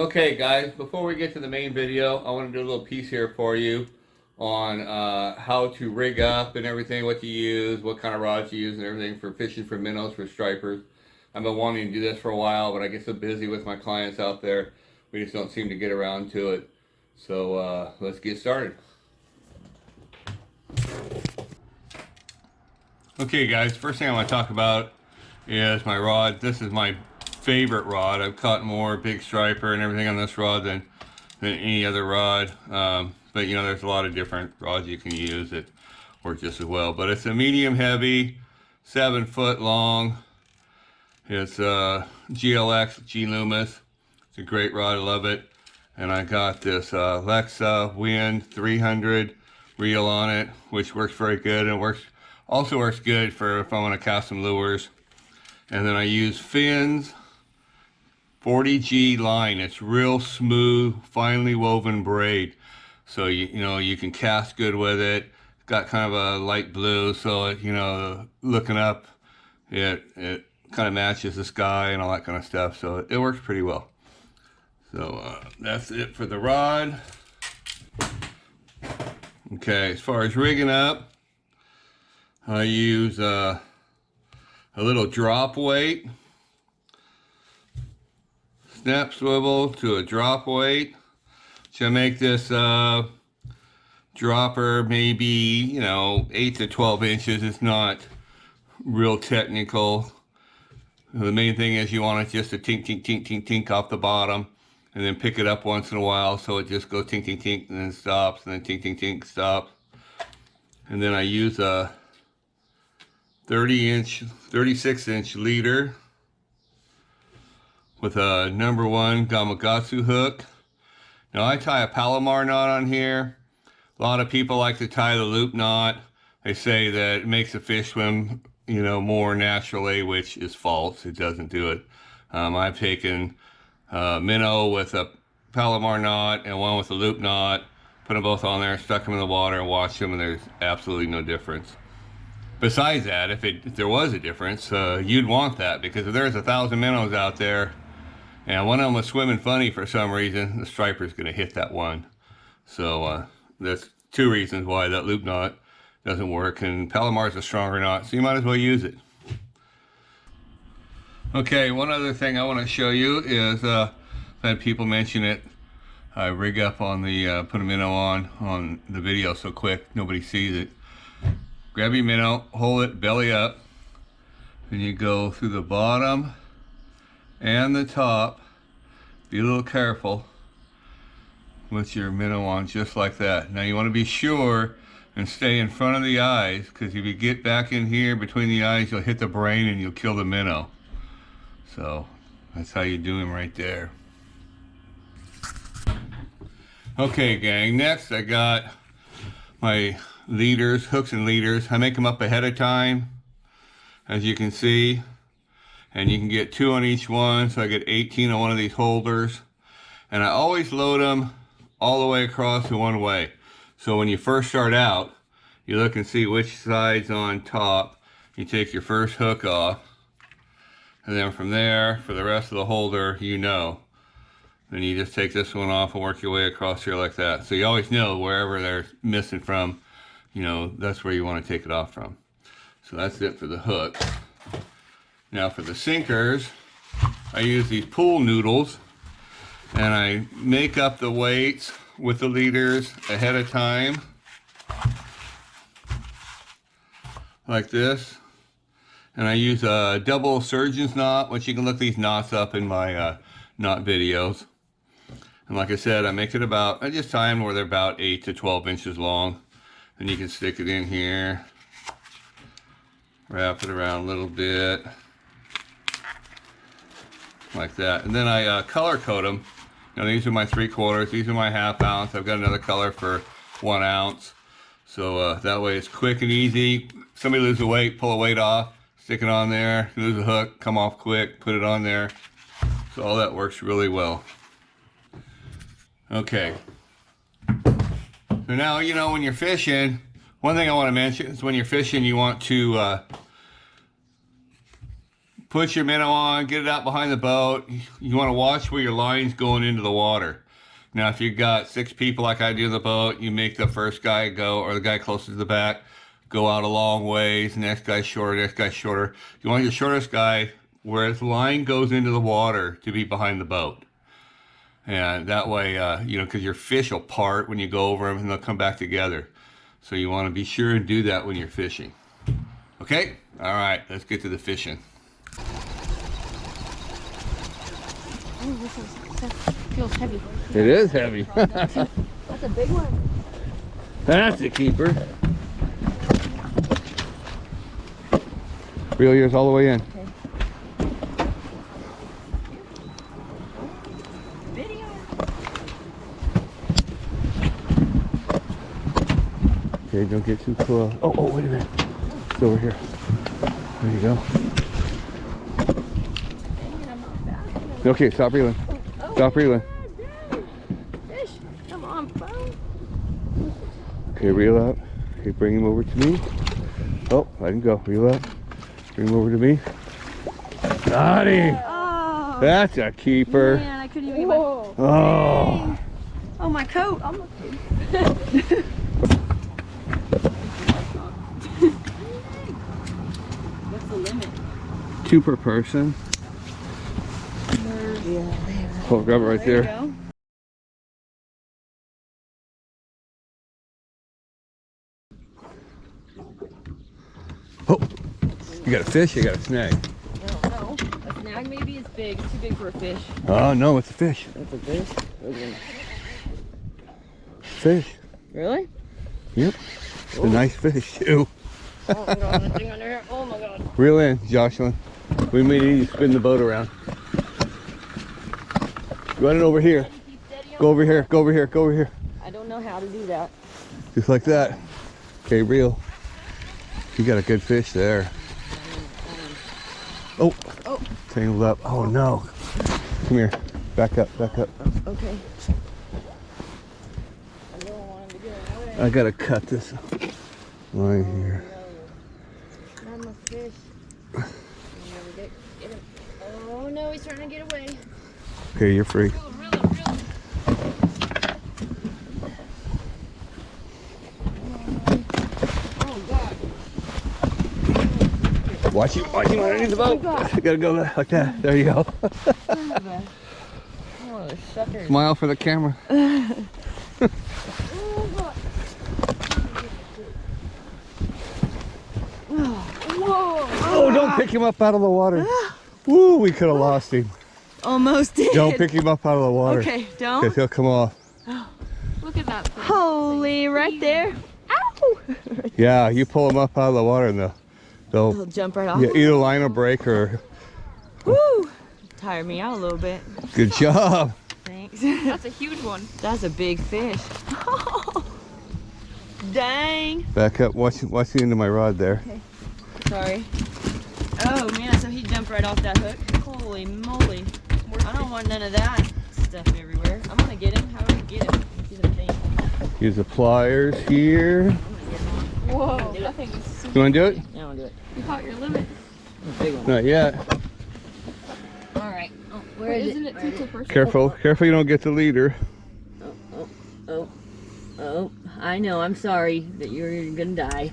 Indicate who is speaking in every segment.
Speaker 1: Okay guys, before we get to the main video, I want to do a little piece here for you on how to rig up and everything, what you use, what kind of rods you use and everything for fishing for minnows, for stripers. I've been wanting to do this for a while, but I get so busy with my clients out there, we just don't seem to get around to it. So let's get started. Okay guys, first thing I want to talk about is my rod. This is my favorite rod. I've caught more big striper and everything on this rod than any other rod. But you know, there's a lot of different rods you can use that work just as well. But it's a medium heavy, 7 foot long. It's GLX G Loomis. It's a great rod, I love it. And I got this Lexa Wind 300 reel on it, which works very good, and also works good for if I want to cast some lures. And then I use Finn's 40G line. It's real smooth, finely woven braid. So you know you can cast good with it. It's got kind of a light blue, so you know, looking up, it kind of matches the sky and all that kind of stuff. So it works pretty well. So that's it for the rod. Okay, as far as rigging up, I use a little drop weight, snap swivel to a drop weight. So I make this dropper maybe, you know, 8 to 12 inches. It's not real technical. The main thing is you want it just to tink, tink, tink, tink, tink off the bottom, and then pick it up once in a while so it just goes tink, tink, tink, and then stops, and then tink, tink, tink, stops. And then I use a 36-inch leader with a #1 Gamakatsu hook. Now I tie a Palomar knot on here. A lot of people like to tie the loop knot. They say that it makes the fish swim, you know, more naturally, which is false. It doesn't do it. I've taken minnow with a Palomar knot and one with a loop knot, put them both on there, stuck them in the water and watched them, and there's absolutely no difference. Besides that, if there was a difference, you'd want that, because if there's 1,000 minnows out there and one of them was swimming funny for some reason, the striper's going to hit that one. So that's 2 reasons why that loop knot doesn't work, and Palomar's a stronger knot, so you might as well use it. Okay, one other thing I want to show you is I've had people mention it. I rig up on the put a minnow on the video so quick nobody sees it. Grab your minnow, hold it belly up, and you go through the bottom and the top. Be a little careful with your minnow on, just like that. Now you want to be sure and stay in front of the eyes, because if you get back in here between the eyes, you'll hit the brain and you'll kill the minnow. So that's how you do him right there. Okay gang, next I got my leaders, hooks and leaders. I make them up ahead of time, as you can see, and you can get 2 on each one, so I get 18 on one of these holders. And I always load them all the way across to one way. So when you first start out, you look and see which side's on top. You take your first hook off, and then from there, for the rest of the holder, you know. Then you just take this one off and work your way across here like that. So you always know wherever they're missing from, you know, that's where you want to take it off from. So that's it for the hook. Now for the sinkers, I use these pool noodles, and I make up the weights with the leaders ahead of time, like this. And I use a double surgeon's knot, which you can look these knots up in my knot videos. And like I said, I make it about, I just tie them where they're about 8 to 12 inches long. Then you can stick it in here, wrap it around a little bit, like that. And then I color code them. Now these are my 3/4, these are my 1/2 ounce. I've got another color for 1 ounce. So that way it's quick and easy. Somebody loses weight, pull a weight off, stick it on there, lose a hook, come off quick, put it on there. So all that works really well. Okay. So now, you know, when you're fishing, one thing I want to mention is when you're fishing, you want to put your minnow on, get it out behind the boat. You want to watch where your line's going into the water. Now, if you've got 6 people like I do in the boat, you make the first guy go, or the guy closest to the back, go out a long ways. Next guy's shorter, next guy's shorter. You want your shortest guy where his line goes into the water to be behind the boat. And that way, you know, because your fish will part when you go over them and they'll come back together. So you want to be sure and do that when you're fishing. Okay? All right, let's get to the fishing.
Speaker 2: Oh, this feels heavy.
Speaker 1: It is heavy.
Speaker 2: That's a big one.
Speaker 1: That's a keeper. Reel yours all the way in.
Speaker 2: Okay. Video.
Speaker 1: Okay, don't get too close. Oh, wait a minute. It's over here. There you go. Okay, stop reeling. Stop reeling.
Speaker 2: Fish, come on, phone.
Speaker 1: Okay, reel out. Okay, bring him over to me. Oh, let him go. Reel out. Bring him over to me. Got him.
Speaker 2: Oh,
Speaker 1: That's a keeper.
Speaker 2: man, I couldn't even get my...
Speaker 1: Oh.
Speaker 2: Oh, my coat. I'm looking. What's the limit?
Speaker 1: 2 per person. Oh, grab it right there.
Speaker 2: There you
Speaker 1: Oh, you got a fish, you got a snag.
Speaker 2: go. A snag maybe is big. It's too big for a fish.
Speaker 1: Oh, no, it's a fish.
Speaker 2: That's a fish? Okay.
Speaker 1: Fish.
Speaker 2: Really?
Speaker 1: Yep. It's a nice fish, too.
Speaker 2: Oh my god, that thing under here. Oh my god.
Speaker 1: Reel in, Jocelyn. We may need to spin the boat around. Run it over here. Go over here, go over here, go over here.
Speaker 2: I don't know how to do that.
Speaker 1: Just like that. Okay, reel. You got a good fish there. Oh, tangled up. Oh no. Come here. Back up, back up.
Speaker 2: Okay. I don't want him to get away.
Speaker 1: I gotta cut this line here.
Speaker 2: Not my fish. Get him. Oh no, he's trying to get away.
Speaker 1: Okay, you're free.
Speaker 2: Reel him. Oh god.
Speaker 1: Watch him underneath the boat. You gotta go like that. There you go.
Speaker 2: Oh, suckers.
Speaker 1: Smile for the camera.
Speaker 2: Whoa.
Speaker 1: Oh, don't pick him up out of the water. Woo, we could have lost him.
Speaker 2: Almost did.
Speaker 1: Don't pick him up out of the water.
Speaker 2: Okay, don't.
Speaker 1: Because he'll come off.
Speaker 2: Look at that thing. Holy, right there. Ow!
Speaker 1: Yeah, you pull them up out of the water and
Speaker 2: He'll
Speaker 1: they'll
Speaker 2: jump right off.
Speaker 1: yeah, either line will break or...
Speaker 2: Woo! Tire me out a little bit.
Speaker 1: Good job.
Speaker 2: Thanks. That's a huge one. That's a big fish. Dang.
Speaker 1: Back up. Watch the end of my rod there.
Speaker 2: Okay. Sorry. Oh man, so he jumped right off that hook. Holy moly. I don't want none of that stuff everywhere. I'm gonna get him. How do I get him? He's a thing.
Speaker 1: Use the pliers here.
Speaker 2: Whoa, that thing is super.
Speaker 1: You want to do it?
Speaker 2: Yeah, I'll do it. You caught your limit. A big one.
Speaker 1: Not yet.
Speaker 2: Alright. Oh, where is it? Isn't it too close?
Speaker 1: Careful. Careful you don't get the leader.
Speaker 2: Oh, I know. I'm sorry that you're gonna die.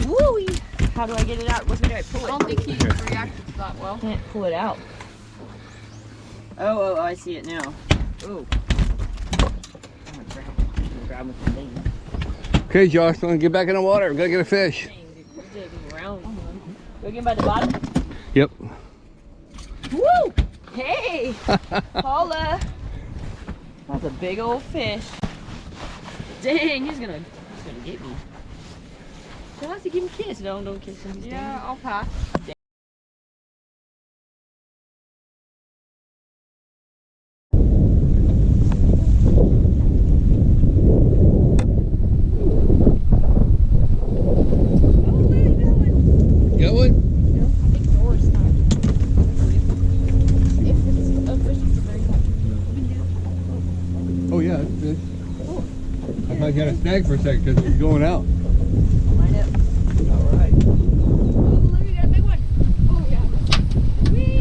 Speaker 2: Woo! How do I get it out? What's gonna do? I pull it? I don't think he reacted to that well. Can't pull it out. Oh, I see it now. Oh. I'm gonna grab with the thing.
Speaker 1: Okay, Jocelyn, get back in the water. We're gonna get a fish.
Speaker 2: You're digging around. Go get him by the bottom.
Speaker 1: Yep.
Speaker 2: Woo! Hey! Paula! That's a big old fish. Dang, he's gonna get me. So I have to give him a kiss. No, don't kiss him. Yeah, I'll pass.
Speaker 1: Got one?
Speaker 2: No, I think Doris not. If it's a fish, it's very much.
Speaker 1: Oh yeah, it's fish. I thought you had a snag for a second because it was going out.
Speaker 2: Line up.
Speaker 1: All right.
Speaker 2: Oh, look, we got a big one. Oh, yeah. Whee!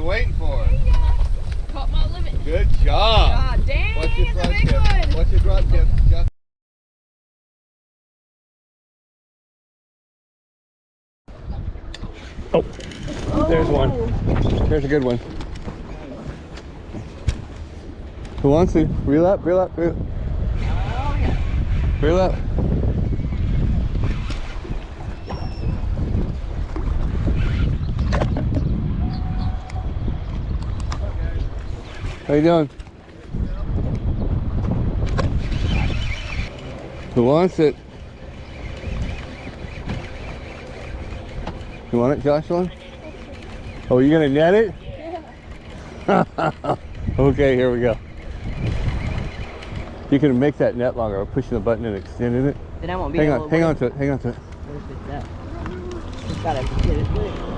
Speaker 1: waiting for?
Speaker 2: Caught my limit.
Speaker 1: Good job.
Speaker 2: God dang,
Speaker 1: What's your
Speaker 2: it's a
Speaker 1: front
Speaker 2: big
Speaker 1: tip?
Speaker 2: one.
Speaker 1: What's your front tip? Just
Speaker 3: Oh, there's one. There's a good one. Who wants to? Reel up, reel up, reel up.
Speaker 2: Oh, yeah.
Speaker 3: Reel up. How you doing? Who wants it? You want it, Joshua? Oh, you gonna net it? Yeah. Okay, here we go. You can make that net longer by pushing the button and extending it.
Speaker 2: Then I won't be
Speaker 3: Hang
Speaker 2: able
Speaker 3: on,
Speaker 2: to
Speaker 3: hang on to it, hang on to it.
Speaker 2: What if it's up? Just gotta get it lit.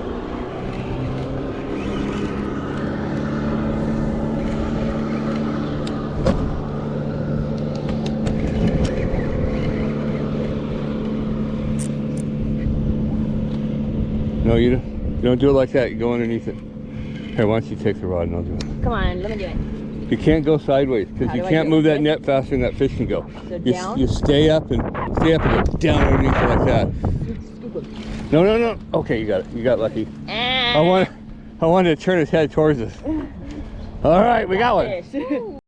Speaker 3: No, you don't do it like that. You go underneath it. Here, why don't you take the rod and I'll do it.
Speaker 2: Come on, let me do it.
Speaker 3: You can't go sideways because
Speaker 2: How
Speaker 3: you
Speaker 2: do I
Speaker 3: can't
Speaker 2: do it?
Speaker 3: move that
Speaker 2: This?
Speaker 3: net faster than that fish can go.
Speaker 2: So
Speaker 3: You,
Speaker 2: down?
Speaker 3: you stay up and go down underneath it like that. No, no, no. Okay, you got it. You got lucky.
Speaker 2: Ah,
Speaker 3: I wanted to turn his head towards us. All right, we got one.
Speaker 2: fish.